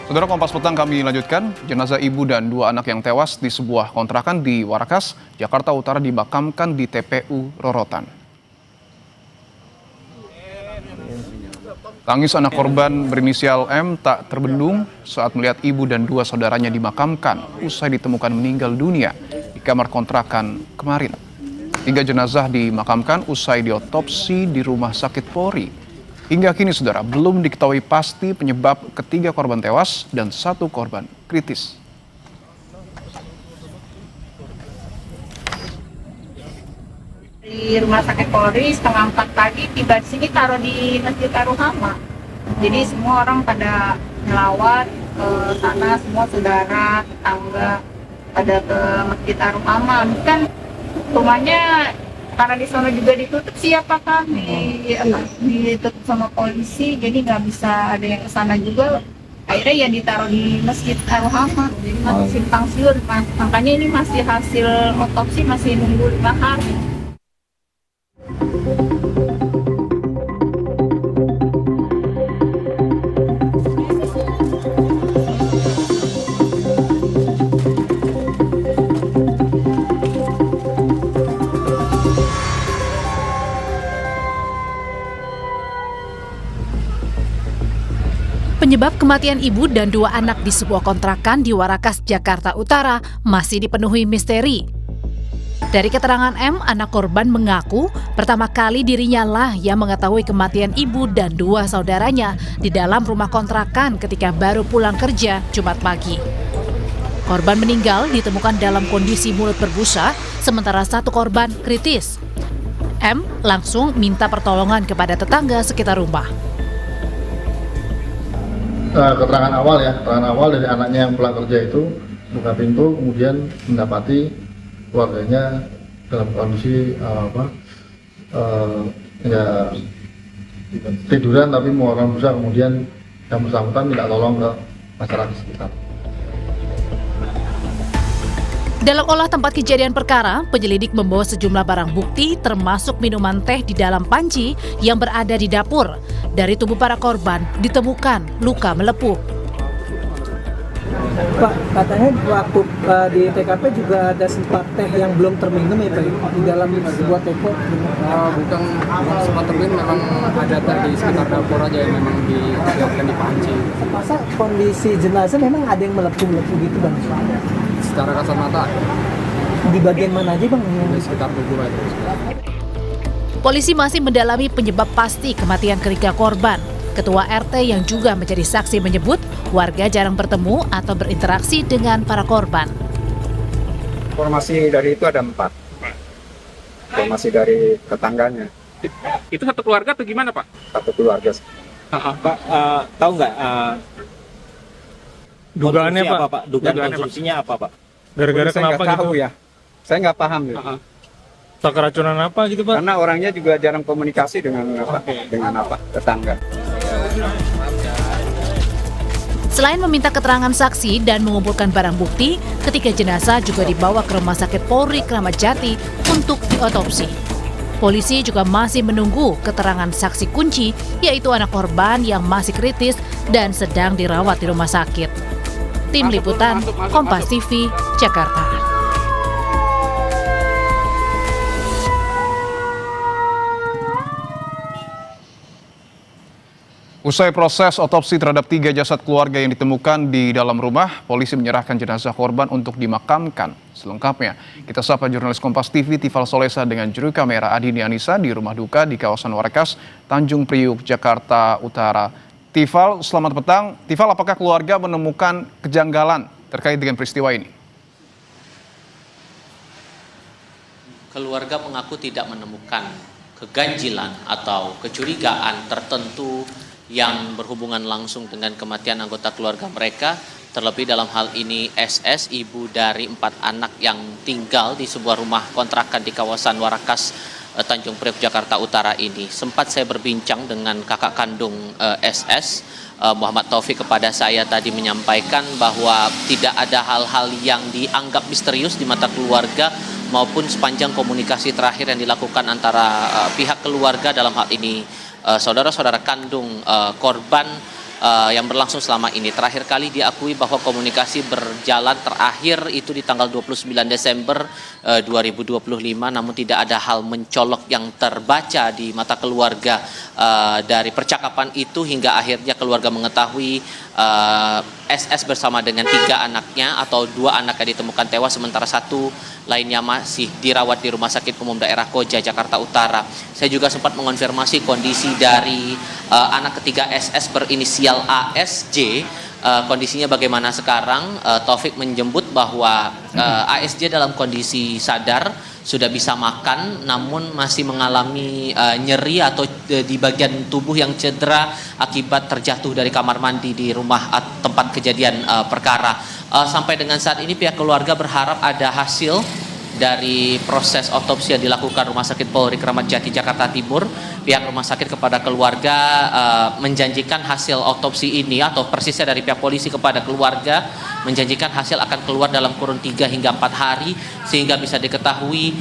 Saudara, Kompas Petang kami lanjutkan, jenazah ibu dan dua anak yang tewas di sebuah kontrakan di Warakas, Jakarta Utara dimakamkan di TPU Rorotan. Tangis anak korban berinisial M tak terbendung saat melihat ibu dan dua saudaranya dimakamkan usai ditemukan meninggal dunia di kamar kontrakan kemarin. 3 jenazah dimakamkan usai diotopsi di Rumah Sakit Polri. Hingga kini, saudara, belum diketahui pasti penyebab ketiga korban tewas dan 1 korban kritis. Di Rumah Sakit Polri setengah 4 pagi tiba di sini, taruh di Masjid Ar-Rahmah. Jadi semua orang pada nyelawat ke sana, semua saudara, tetangga pada ke Masjid Ar-Rahmah. Kan rumahnya karena di sana juga ditutup, siapa kan ditutup sama polisi, jadi nggak bisa ada yang kesana juga. Akhirnya ya ditaruh di Masjid Ar-Rahmah, jadi masih simpang siur. Makanya ini masih hasil otopsi, masih nunggu 5 hari. Penyebab kematian ibu dan 2 anak di sebuah kontrakan di Warakas, Jakarta Utara masih dipenuhi misteri. Dari keterangan M, anak korban mengaku pertama kali dirinya lah yang mengetahui kematian ibu dan 2 saudaranya di dalam rumah kontrakan ketika baru pulang kerja Jumat pagi. Korban meninggal ditemukan dalam kondisi mulut berbusa, sementara 1 korban kritis. M langsung minta pertolongan kepada tetangga sekitar rumah. Keterangan awal dari anaknya yang pulang kerja itu buka pintu, kemudian mendapati keluarganya dalam kondisi tiduran tapi mengeluarkan busa, kemudian yang bersangkutan minta tolong ke masyarakat sekitar. Dalam olah tempat kejadian perkara, penyelidik membawa sejumlah barang bukti termasuk minuman teh di dalam panci yang berada di dapur. Dari tubuh para korban ditemukan luka melepuh. Pak, katanya waktu di TKP juga ada sempat teh yang belum terminum ya Pak, di dalam sebuah teko. Bukan sempat terminum, memang ada teh di sekitar dapur aja yang memang dibiarkan di panci. Masa kondisi jenazah memang ada yang melepuh-melepuh gitu Bang? Secara kasat mata di bagian mana aja Bang? di sekitar tubuh itu. Polisi masih mendalami penyebab pasti kematian ketiga korban. Ketua RT yang juga menjadi saksi menyebut warga jarang bertemu atau berinteraksi dengan para korban. Informasi dari itu ada 4. Informasi dari tetangganya. Itu satu keluarga atau gimana, Pak? Satu keluarga. Pak, tahu nggak Dugaannya, Pak? Dugaan konsumsinya apa, Pak? Gara-gara Saya kenapa nggak tahu gitu? ya. Saya nggak paham gitu. Tak keracunan apa gitu, Pak? Karena orangnya juga jarang komunikasi dengan tetangga. Selain meminta keterangan saksi dan mengumpulkan barang bukti, ketiga jenazah juga dibawa ke Rumah Sakit Polri Kramat Jati untuk diotopsi. Polisi juga masih menunggu keterangan saksi kunci, yaitu anak korban yang masih kritis dan sedang dirawat di rumah sakit. Tim Liputan, Kompas TV, Jakarta. Usai proses otopsi terhadap 3 jasad keluarga yang ditemukan di dalam rumah, polisi menyerahkan jenazah korban untuk dimakamkan. Selengkapnya, kita sapa jurnalis Kompas TV Tifal Solesa dengan juru kamera Adini Anissa di rumah duka di kawasan Warakas, Tanjung Priuk, Jakarta Utara. Tifal, selamat petang. Tifal, apakah keluarga menemukan kejanggalan terkait dengan peristiwa ini? Keluarga mengaku tidak menemukan keganjilan atau kecurigaan tertentu yang berhubungan langsung dengan kematian anggota keluarga mereka, terlebih dalam hal ini SS, ibu dari 4 anak yang tinggal di sebuah rumah kontrakan di kawasan Warakas, Tanjung Priok, Jakarta Utara ini. Sempat saya berbincang dengan kakak kandung SS, Muhammad Taufik, kepada saya tadi menyampaikan bahwa tidak ada hal-hal yang dianggap misterius di mata keluarga maupun sepanjang komunikasi terakhir yang dilakukan antara pihak keluarga, dalam hal ini saudara-saudara kandung korban yang berlangsung selama ini. Terakhir kali diakui bahwa komunikasi berjalan terakhir itu di tanggal 29 Desember 2025, namun tidak ada hal mencolok yang terbaca di mata keluarga dari percakapan itu hingga akhirnya keluarga mengetahui SS bersama dengan 3 anaknya atau 2 anaknya ditemukan tewas, sementara 1 lainnya masih dirawat di Rumah Sakit Umum Daerah Koja, Jakarta Utara. Saya juga sempat mengonfirmasi kondisi dari anak ketiga SS berinisial ASJ. Kondisinya bagaimana sekarang? Taufik menjemput bahwa ASJ dalam kondisi sadar, sudah bisa makan, namun masih mengalami nyeri atau di bagian tubuh yang cedera akibat terjatuh dari kamar mandi di rumah tempat kejadian perkara. Sampai dengan saat ini pihak keluarga berharap ada hasil dari proses otopsi yang dilakukan Rumah Sakit Polri Kramat Jati, Jakarta Timur. Pihak rumah sakit kepada keluarga menjanjikan hasil otopsi ini, atau persisnya dari pihak polisi kepada keluarga menjanjikan hasil akan keluar dalam kurun 3 hingga 4 hari sehingga bisa diketahui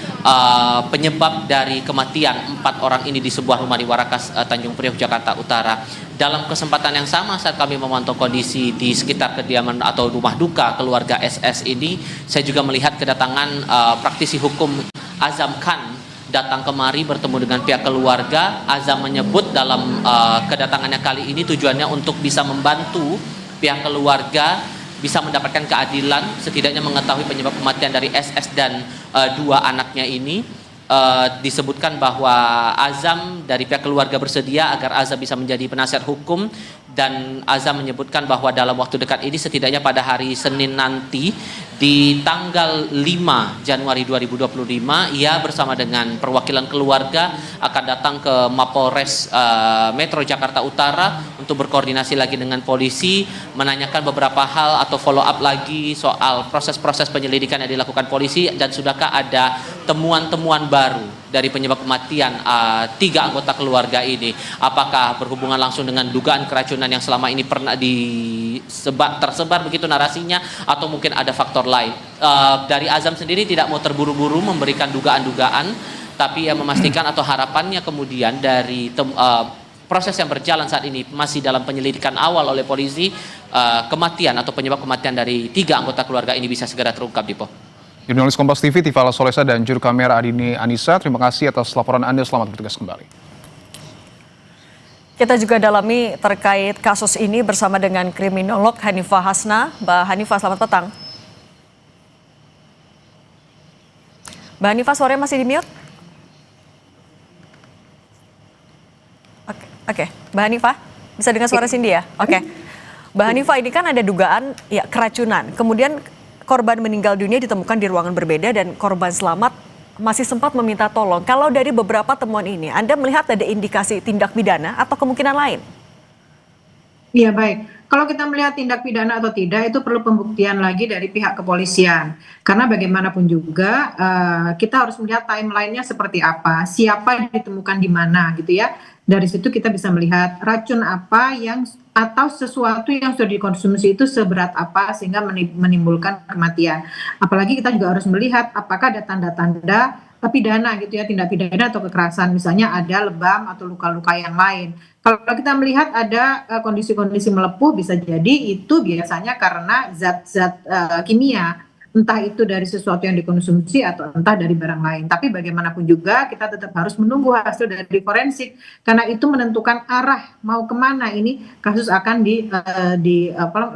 penyebab dari kematian 4 orang ini di sebuah rumah di Warakas, Tanjung Priok, Jakarta Utara. Dalam kesempatan yang sama saat kami memantau kondisi di sekitar kediaman atau rumah duka keluarga SS ini, saya juga melihat kedatangan praktisi hukum Azam Khan datang kemari bertemu dengan pihak keluarga. Azam menyebut dalam kedatangannya kali ini tujuannya untuk bisa membantu pihak keluarga bisa mendapatkan keadilan, setidaknya mengetahui penyebab kematian dari SS dan 2 anaknya ini. Disebutkan bahwa Azam dari pihak keluarga bersedia agar Azam bisa menjadi penasihat hukum, dan Azam menyebutkan bahwa dalam waktu dekat ini setidaknya pada hari Senin nanti di tanggal 5 Januari 2025 ia bersama dengan perwakilan keluarga akan datang ke Mapolres Metro Jakarta Utara untuk berkoordinasi lagi dengan polisi, menanyakan beberapa hal atau follow up lagi soal proses-proses penyelidikan yang dilakukan polisi, dan sudahkah ada temuan-temuan baru dari penyebab kematian 3 anggota keluarga ini. Apakah berhubungan langsung dengan dugaan keracunan yang selama ini pernah tersebar begitu narasinya, atau mungkin ada faktor lain. Dari Azam sendiri tidak mau terburu-buru memberikan dugaan-dugaan, tapi yang memastikan atau harapannya kemudian dari proses yang berjalan saat ini masih dalam penyelidikan awal oleh polisi, kematian atau penyebab kematian dari 3 anggota keluarga ini bisa segera terungkap, Dipo. Jurnalis Kompas TV Tivala Solesa dan juru kamera Adini Anissa, terima kasih atas laporan Anda. Selamat bertugas kembali. Kita juga dalami terkait kasus ini bersama dengan kriminolog Hanifah Hasna. Mbak Hanifah, selamat petang. Mbak Hanifah, suaranya masih di mute? Oke. Mbak Hanifah, bisa dengar suara Cindy ya? Oke. Mbak Hanifah, ini kan ada dugaan ya keracunan, kemudian korban meninggal dunia ditemukan di ruangan berbeda dan korban selamat masih sempat meminta tolong. Kalau dari beberapa temuan ini, Anda melihat ada indikasi tindak pidana atau kemungkinan lain? Iya, baik. Kalau kita melihat tindak pidana atau tidak, itu perlu pembuktian lagi dari pihak kepolisian. Karena bagaimanapun juga kita harus melihat timelinenya seperti apa, siapa ditemukan di mana gitu ya. Dari situ kita bisa melihat racun apa yang atau sesuatu yang sudah dikonsumsi itu seberat apa sehingga menimbulkan kematian. Apalagi kita juga harus melihat apakah ada tanda-tanda pidana gitu ya, tindak pidana atau kekerasan, misalnya ada lebam atau luka-luka yang lain. Kalau kita melihat ada kondisi-kondisi melepuh, bisa jadi itu biasanya karena zat-zat kimia, entah itu dari sesuatu yang dikonsumsi atau entah dari barang lain. Tapi bagaimanapun juga kita tetap harus menunggu hasil dari forensik, karena itu menentukan arah mau kemana ini kasus akan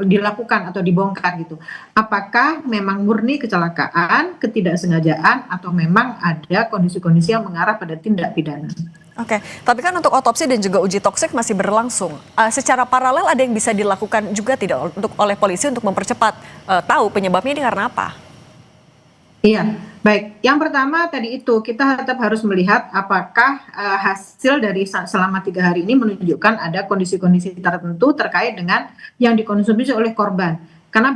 dilakukan atau dibongkar gitu. Apakah memang murni kecelakaan, ketidaksengajaan, atau memang ada kondisi-kondisi yang mengarah pada tindak pidana. Oke, tapi kan untuk otopsi dan juga uji toksik masih berlangsung. Secara paralel ada yang bisa dilakukan juga tidak oleh polisi untuk mempercepat tahu penyebabnya ini karena apa? Iya, baik. Yang pertama tadi itu kita tetap harus melihat apakah hasil dari selama 3 hari ini menunjukkan ada kondisi-kondisi tertentu terkait dengan yang dikonsumsi oleh korban. Karena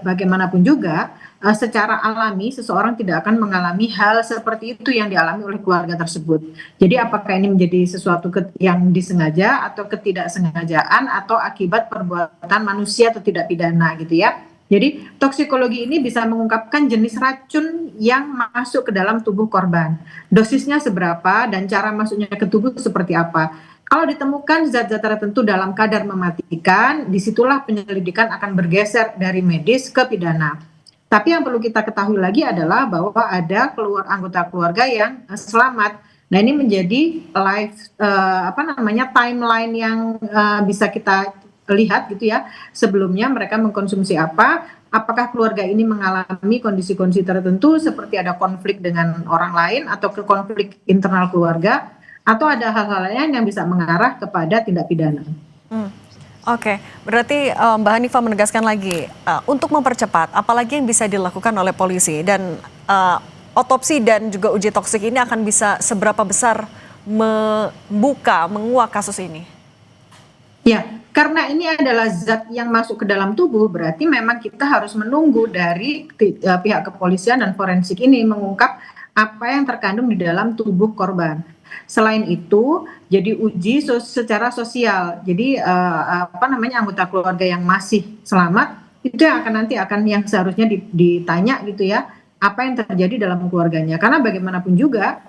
bagaimanapun juga secara alami seseorang tidak akan mengalami hal seperti itu yang dialami oleh keluarga tersebut. Jadi apakah ini menjadi sesuatu yang disengaja atau ketidaksengajaan atau akibat perbuatan manusia atau tidak pidana gitu ya. Jadi toksikologi ini bisa mengungkapkan jenis racun yang masuk ke dalam tubuh korban, dosisnya seberapa dan cara masuknya ke tubuh seperti apa. Kalau ditemukan zat-zat tertentu dalam kadar mematikan, disitulah penyelidikan akan bergeser dari medis ke pidana. Tapi yang perlu kita ketahui lagi adalah bahwa ada anggota keluarga yang selamat. Nah, ini menjadi timeline yang bisa kita lihat gitu ya. Sebelumnya mereka mengkonsumsi apa? Apakah keluarga ini mengalami kondisi-kondisi tertentu seperti ada konflik dengan orang lain atau ke konflik internal keluarga, atau ada hal-hal lain yang bisa mengarah kepada tindak pidana. Oke, berarti Mbak Hanifah menegaskan lagi, untuk mempercepat, apalagi yang bisa dilakukan oleh polisi, dan otopsi dan juga uji toksik ini akan bisa seberapa besar menguak kasus ini? Ya, karena ini adalah zat yang masuk ke dalam tubuh, berarti memang kita harus menunggu dari pihak kepolisian dan forensik ini mengungkap apa yang terkandung di dalam tubuh korban. Selain itu, jadi uji secara sosial. Jadi anggota keluarga yang masih selamat itu yang yang seharusnya ditanya gitu ya, apa yang terjadi dalam keluarganya. Karena bagaimanapun juga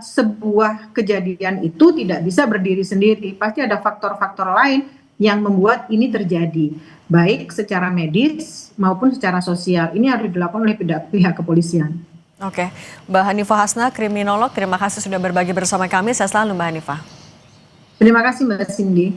sebuah kejadian itu tidak bisa berdiri sendiri. Pasti ada faktor-faktor lain yang membuat ini terjadi, baik secara medis maupun secara sosial. Ini harus dilakukan oleh pihak kepolisian. Oke, Mbak Hanifah Hasna, kriminolog, terima kasih sudah berbagi bersama kami. Saya selalu Mbak Hanifah. Terima kasih Mbak Cindy.